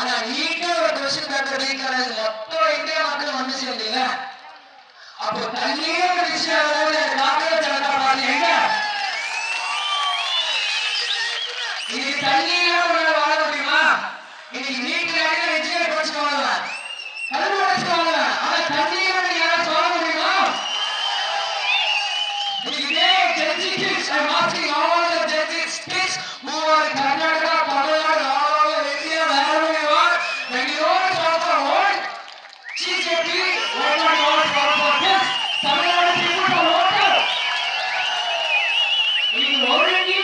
ஆனா நீட்டா ஒரு கொஸ்டின் பேப்பர் லீக் ஆனது மொத்தம் இந்தியா மக்கள் வந்து சேர்ந்தீங்க. அப்போ தண்ணியே விஷயம் காங்கிரஸ் ஜனதா பார்ட்டி எங்க இன்னைக்கு தண்ணியெல்லாம் வாழ முடியுமா? இன்னைக்கு நீட்ல இன்ஜினியர் படிச்சுவாங்க, கல்வி படிச்சுவாங்க, ஆனா தண்ணியை யாரும் சொல்ல முடியுமா? இன்னைக்கு ஜட்ஜிஸ் I'm asking all the judges please who are in Karnataka, Tamil Nadu, all over India, wherever you are, when you all talk for vote, CJP, why not all talk for this? Tamil Nadu people to vote. நீங்க ஒருங்கி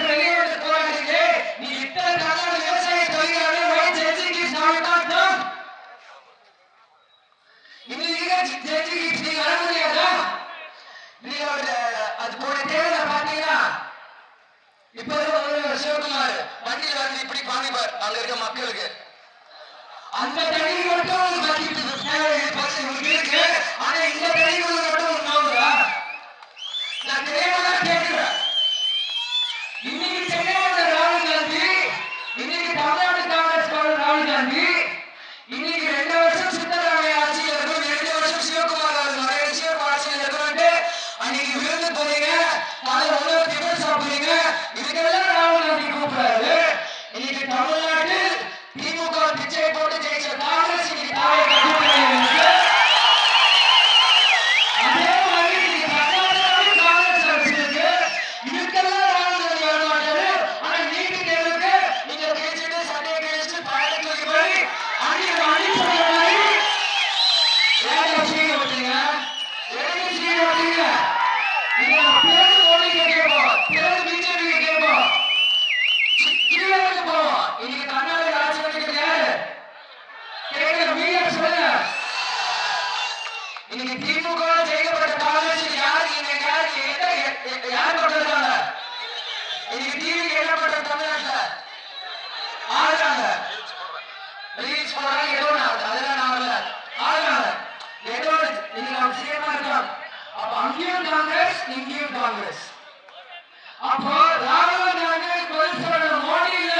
வெளியோடு போராடுறீங்க. நீ இத்தனை கர்நாடக விவசாய தொழிலாளி why judging is not done? இன்னைக்கு judging நீங்க வர முடியாதா? நீங்க அது போன தேர்தல பாத்தீங்கன்னா இப்ப சிவகுமார் வண்டியில வந்து இப்படி பாண்டிப்பார் அங்க இருக்க மக்களுக்கு அந்த தண்ணி மட்டும் இருக்கு. ஆனா இந்த தண்ணி மட்டும் நோங்குதா? நான் தெரியாமதான் கேட்கிறேன். இன்னைக்கு சென்னையோட ராகுல் காந்தி, இன்னைக்கு தமிழ்நாடு காங்கிரஸ் ராகுல் காந்தி, இன்னைக்கு 2 வருஷம் சித்தராமையா ஆட்சியில் இருக்கும், 2 வருஷம் சிவகுமார் ஆட்சியில் இருக்கணும்ட்டு அன்னைக்கு விருந்து போறீங்க, காலையில் உணவு டிஃபன் சாப்பிடுறீங்க. இதுக்கெல்லாம் ராகுல் காந்தி கூப்பிடாது. இன்னைக்கு தமிழ்நாட்டில் திமுக பிச்சை போட்டு ஜெயிச்ச காங்கிரஸ் இன்னைக்கு தாயை கூப்பிடுறாங்க. அதே மாதிரி இன்னைக்கு கர்நாடகாவில் காங்கிரஸ் அரசு இருக்கு. இதுக்கெல்லாம் ராகுல் காந்தி வர மாட்டாரு. ஆனா நீட்டு தேர்வுக்கு நீங்க பேசிட்டு சட்டையை கழிச்சு பயணத்துக்கு போய் அணி சொல்ற மாதிரி ஏன் சீன் ஓட்டுறீங்க? எதுக்கு சீன் ஓட்டுறீங்க? நீங்க பிறகு மோடிக்கு கேட்போம், பிறகு பிஜேபிக்கு கேட்போம், கீழே போவோம். இன்னைக்கு கர்நாடக ஆட்சி பண்ணிக்கிறது யாரு? கேட்கிற மீடியா சொல்லுங்க. இன்னைக்கு திமுக ஜெயிக்கப்பட்ட காங்கிரஸ் யார் பண்றாங்க? இன்னைக்கு டிவிக்கு என்ன பண்ற தமிழ்நாட்டுல ஆளுறாங்க, ரீல்ஸ் போடுறாங்க, ஏதோ அதெல்லாம் நான் ஆளுறாங்க, ஏதோ இன்னைக்கு அவங்க சிஎம்மா இருக்காங்க. அப்ப அங்கேயும் காங்கிரஸ், இங்கேயும் காங்கிரஸ். அப்போ ராகுல் காந்தி பதில் சொல்லணும், மோடி இல்ல.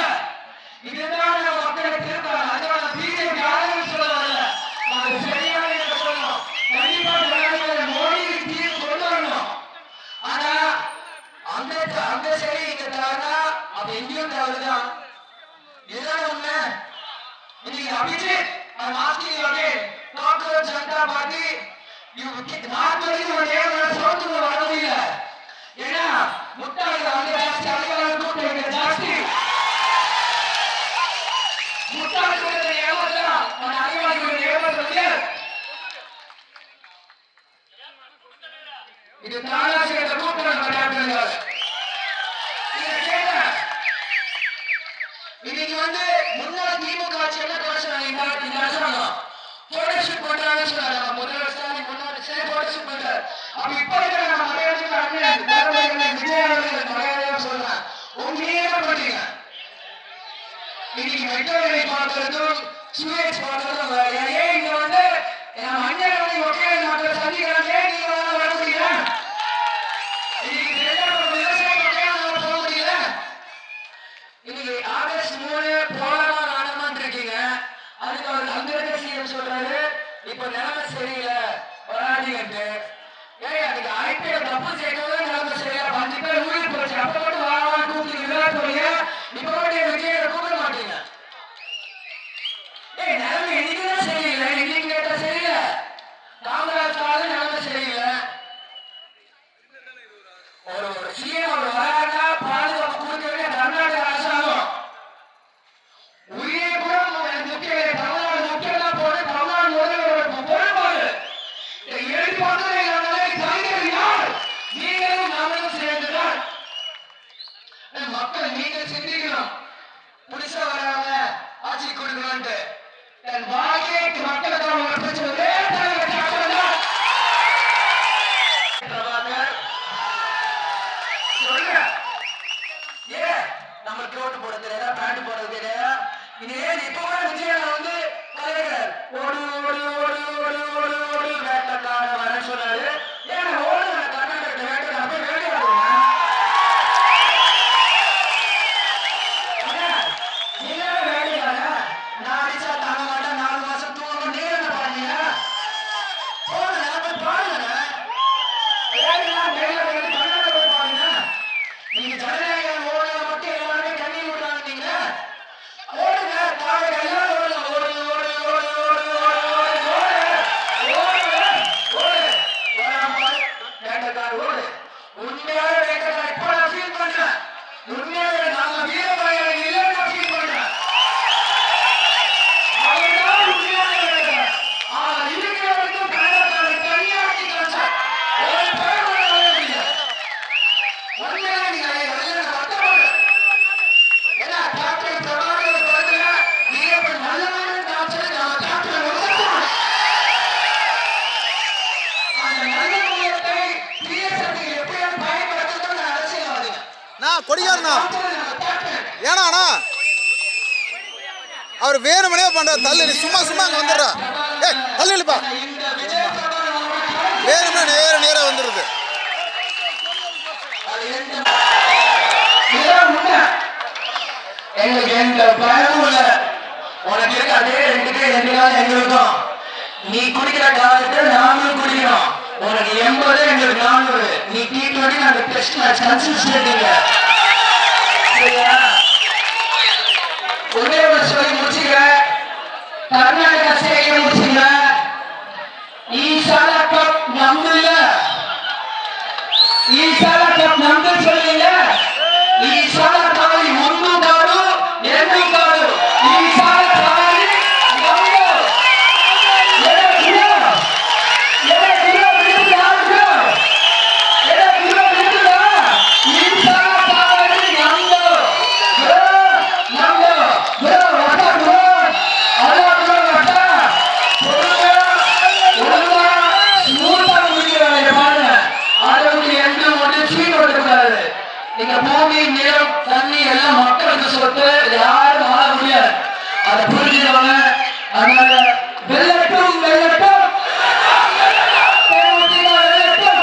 இதுதான் மக்களை திருப்பாங்க. அதனால பிஜேபி ஆளுநர் சொல்ல வரல, நாங்க சரியான சொல்லணும். கண்டிப்பா மோடிக்கு தீர்வு கொண்டு வரணும். ஆனா அங்க சரி இங்க தவறுனா அப்ப எங்கேயும் தவறுதான். இதுதான் உண்மை. இன்னைக்கு Abhijit I'm asking you again, Congress Janata party சோத்துக்கு வர முடியல. ஏன்னா முட்டாள் அங்க ஜாஸ்தி, அதிகாரம் கூட்ட ஜாஸ்தி. முட்டாள் கூட்டத்தை ஏமாத்தலாம், அதிகாரிகளை ஏமாற்ற முடியாது. இது தாராசிரியத்தை கூட்டம் கிடையாது. இன்னைக்கு முன்னாள் திமுக ஆட்சி என்ன பேசுறாங்க? இந்த அரசாங்கம் போட்டோஷூட் பண்றாங்கன்னு சொன்னாங்க. முதல்வர் ஸ்டாலின் முன்னாடி போட்டோஷூட் பண்றாரு. அப்ப இப்ப இருக்கிற நம்ம மரியாதைக்கு அண்ணன் விஜய் அவர்கள் மரியாதையா சொல்றேன், நீங்க என்ன பண்றீங்க? இன்னைக்கு மெட்ரோ ரயில் பார்க்கறதும் சுவேஜ் பார்க்கறதும் ஏன் இங்க நம்ம அண்ணன் ஒற்றையார் நாட்டில் சந்திக்கிறாங்க, நீங்க வர முடியல? இன்னைக்கு விவசாய ஒற்றையார் போக முடியல? இன்னைக்கு ஆகஸ்ட் 3 போராடமா நாடகமான் இருக்கீங்க. அதுக்கு அவர் அங்க இருக்க சிஎம் சொல்றாரு இப்ப நிலைமை சரியில்லை வராதிங்கன்ட்டு. ஏன் அதுக்கு ஐபிஎல் தப்பு செய்யணும், நிலைமை சரியா 5 பேர் ஊழல் போச்சு. அப்ப மட்டும் வாரம் கூப்பிட்டு விளையாட்டு போறீங்க, இப்ப மட்டும் விஜயை கூப்பிட மாட்டீங்க. நிலைமை என்னைக்குதான் சரியில்லை, இன்னைக்கு கேட்டா சரியில்லை. காங்கிரஸ் நிலைமை சரியில்லை. ஒரு சிஎம் ஒரு வராருன்னா பாதுகாப்பு கொடுக்க வேண்டிய கர்நாடக அரசாங்கம் உயிரை கூட முக்கிய தமிழ்நாடு முக்கியம் போது தமிழ்நாடு முதல்வர் பொறுப்பாரு எழுப்பாங்க. கலைஞர் யார்? நீங்களும் நாமளும் சேர்ந்துதான். மக்கள் நீங்கள் சிந்திக்கணும். புதுசா வராங்க ஆட்சி கொடுக்கணும்ட்டு தன் வாழ்க்கையை மக்களுக்கு பிரச்சனை நம்மளுக்கு ஓட்டு போட தெரியாதா, பேண்ட் போட தெரியாதா? இது இப்ப கூட விஜயன் தலைவர் ஓடு ஓடு ஓடு ஓடு ஓடு ஓடு வேட்டக்கார வர சொன்னாரு. ஏன் ஓடு கர்நாடக வேட்டக்கார போய் வேட்டையாடுவாங்க. நீங்க வேட்டைக்கார ஏன்னா அவர் வேணுமனே பண்ற தள்ளு, நீ சும்மா சும்மா அங்க வந்துடுற. ஏய் தள்ளு இல்லப்பா, வேணுமனே நேரா வந்துடுது. எங்களுக்கு எந்த பயமும் இல்ல. உனக்கு இருக்க அதே 2 கை 2 கால் எங்களுக்கும். நீ குடிக்கிற காலத்துல நாங்களும் குடிக்கிறோம். உனக்கு 80 எங்களுக்கு 400. நீ T20 நாங்க டெஸ்ட் மேட்ச் கன்சிஸ்டன்ட். ஒரே ஒரு சொல்லி முடிச்சுக்க. கர்நாடகா ஸ்டேடியம் முடிச்சுங்க. ஈசாலா கப் நம்பல, ஈசாலா கப் நம்பல் சொல்லுங்க. ஈசாலா காவலி ஒன்று காடு 2 காடு. ஈசாலா காவலி நம்பல் நீங்க பூமி நிலம் தண்ணி எல்லாம் மக்களுக்கு சொத்து, யாரும் ஆள முடியாது. அதை புரிஞ்சுக்கோங்க. அதனால வெள்ளட்டும் வெள்ளட்டும் வெள்ளட்டும்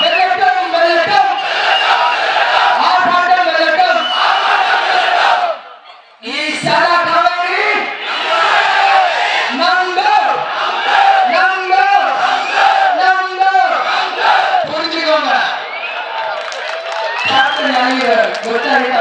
வெள்ளட்டும் வெள்ளட்டும் ஆர்ப்பாட்டம் வெள்ளட்டும். ஈசாலா காவேரி நம்போ நம்போ நம்போ. புரிஞ்சுக்கோங்க. Captain Aliyer, good night,